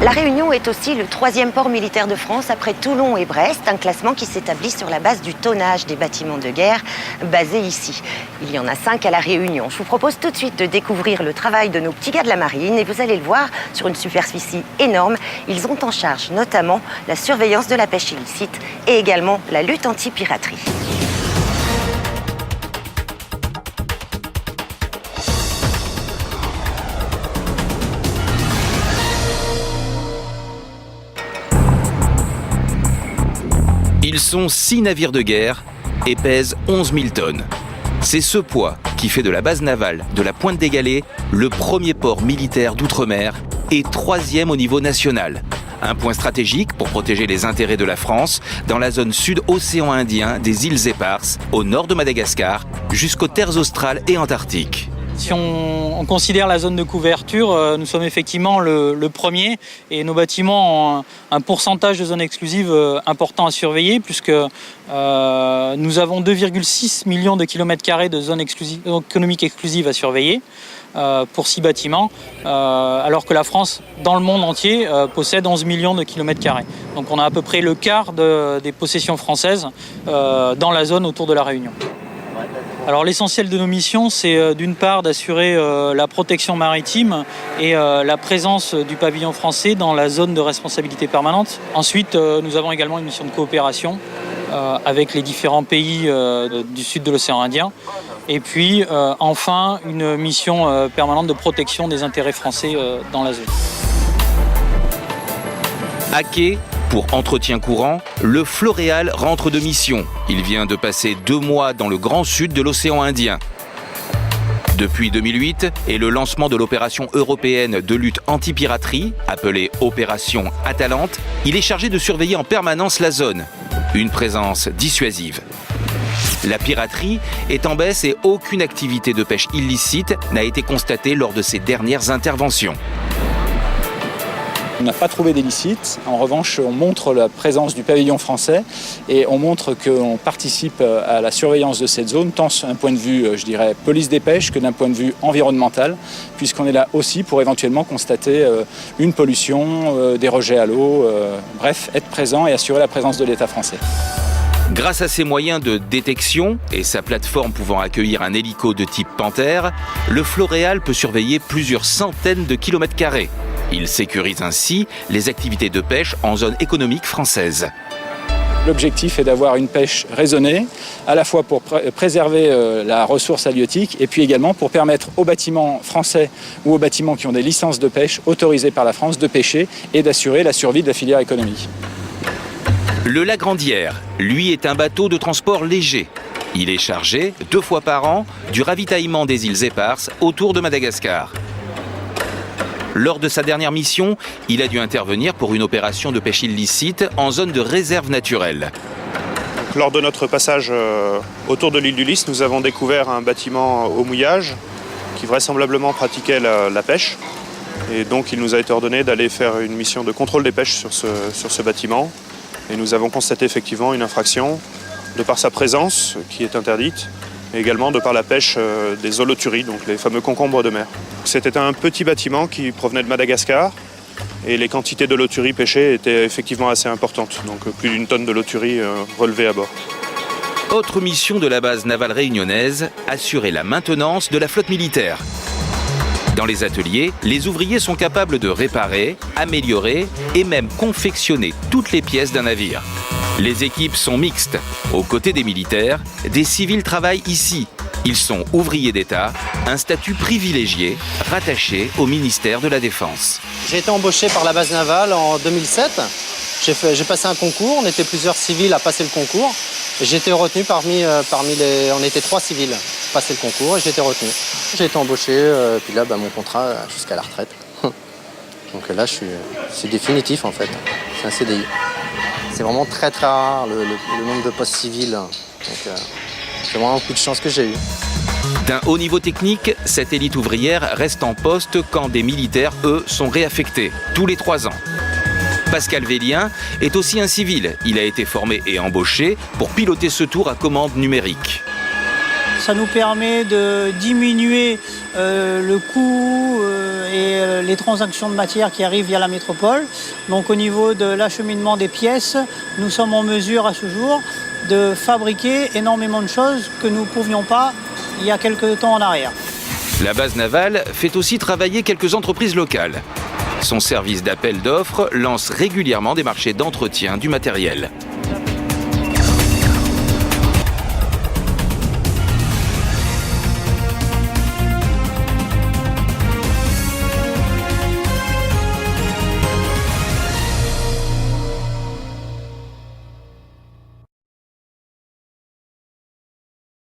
La Réunion est aussi le 3e port militaire de France après Toulon et Brest, un classement qui s'établit sur la base du tonnage des bâtiments de guerre basés ici. Il y en a 5 à La Réunion. Je vous propose tout de suite de découvrir le travail de nos petits gars de la marine et vous allez le voir sur une superficie énorme. Ils ont en charge notamment la surveillance de la pêche illicite et également la lutte anti-piraterie. Ils sont 6 navires de guerre et pèsent 11 000 tonnes. C'est ce poids qui fait de la base navale de la Pointe des Galets le premier port militaire d'outre-mer et 3e au niveau national. Un point stratégique pour protéger les intérêts de la France dans la zone sud-océan Indien des îles Éparses, au nord de Madagascar, jusqu'aux terres australes et antarctiques. Si on considère la zone de couverture, nous sommes effectivement le premier et nos bâtiments ont un pourcentage de zones exclusives important à surveiller puisque nous avons 2,6 millions de kilomètres carrés de zones économiques exclusives à surveiller pour 6 bâtiments, alors que la France, dans le monde entier, possède 11 millions de kilomètres carrés. Donc on a à peu près le quart des possessions françaises dans la zone autour de la Réunion. Alors l'essentiel de nos missions, c'est d'une part d'assurer la protection maritime et la présence du pavillon français dans la zone de responsabilité permanente. Ensuite, nous avons également une mission de coopération avec les différents pays du sud de l'océan Indien. Et puis enfin, une mission permanente de protection des intérêts français dans la zone. À quai, pour entretien courant, le Floréal rentre de mission. Il vient de passer 2 mois dans le grand sud de l'océan Indien. Depuis 2008 et le lancement de l'opération européenne de lutte anti-piraterie, appelée Opération Atalante, il est chargé de surveiller en permanence la zone. Une présence dissuasive. La piraterie est en baisse et aucune activité de pêche illicite n'a été constatée lors de ces dernières interventions. On n'a pas trouvé d'illicite. En revanche, on montre la présence du pavillon français et on montre qu'on participe à la surveillance de cette zone, tant d'un point de vue, je dirais, police des pêches que d'un point de vue environnemental, puisqu'on est là aussi pour éventuellement constater une pollution, des rejets à l'eau, bref, être présent et assurer la présence de l'État français. Grâce à ses moyens de détection et sa plateforme pouvant accueillir un hélico de type Panthère, le Floréal peut surveiller plusieurs centaines de kilomètres carrés. Il sécurise ainsi les activités de pêche en zone économique française. L'objectif est d'avoir une pêche raisonnée, à la fois pour préserver la ressource halieutique et puis également pour permettre aux bâtiments français ou aux bâtiments qui ont des licences de pêche autorisées par la France de pêcher et d'assurer la survie de la filière économique. Le Lagrandière, lui, est un bateau de transport léger. Il est chargé, 2 fois par an, du ravitaillement des îles Éparses autour de Madagascar. Lors de sa dernière mission, il a dû intervenir pour une opération de pêche illicite en zone de réserve naturelle. Lors de notre passage autour de l'île du Lys, nous avons découvert un bâtiment au mouillage qui vraisemblablement pratiquait la pêche. Et donc il nous a été ordonné d'aller faire une mission de contrôle des pêches sur ce bâtiment. Et nous avons constaté effectivement une infraction de par sa présence qui est interdite, et également de par la pêche des holothuries, donc les fameux concombres de mer. C'était un petit bâtiment qui provenait de Madagascar et les quantités d'holothuries pêchées étaient effectivement assez importantes, donc plus d'1 tonne d'holothuries relevées à bord. Autre mission de la base navale réunionnaise, assurer la maintenance de la flotte militaire. Dans les ateliers, les ouvriers sont capables de réparer, améliorer et même confectionner toutes les pièces d'un navire. Les équipes sont mixtes. Aux côtés des militaires, des civils travaillent ici. Ils sont ouvriers d'État, un statut privilégié, rattaché au ministère de la Défense. J'ai été embauché par la base navale en 2007. J'ai passé un concours, on était plusieurs civils à passer le concours. J'ai été retenu on était 3 civils à passer le concours et j'ai été retenu. J'ai été embauché, puis là, mon contrat jusqu'à la retraite. Donc là, c'est définitif en fait, c'est un CDI. C'est vraiment très très rare le nombre de postes civils. Donc c'est vraiment un coup de chance que j'ai eu. D'un haut niveau technique, cette élite ouvrière reste en poste quand des militaires, eux, sont réaffectés, tous les 3 ans. Pascal Vélien est aussi un civil. Il a été formé et embauché pour piloter ce tour à commande numérique. Ça nous permet de diminuer le coût et les transactions de matière qui arrivent via la métropole. Donc au niveau de l'acheminement des pièces, nous sommes en mesure à ce jour de fabriquer énormément de choses que nous ne pouvions pas il y a quelques temps en arrière. La base navale fait aussi travailler quelques entreprises locales. Son service d'appel d'offres lance régulièrement des marchés d'entretien du matériel.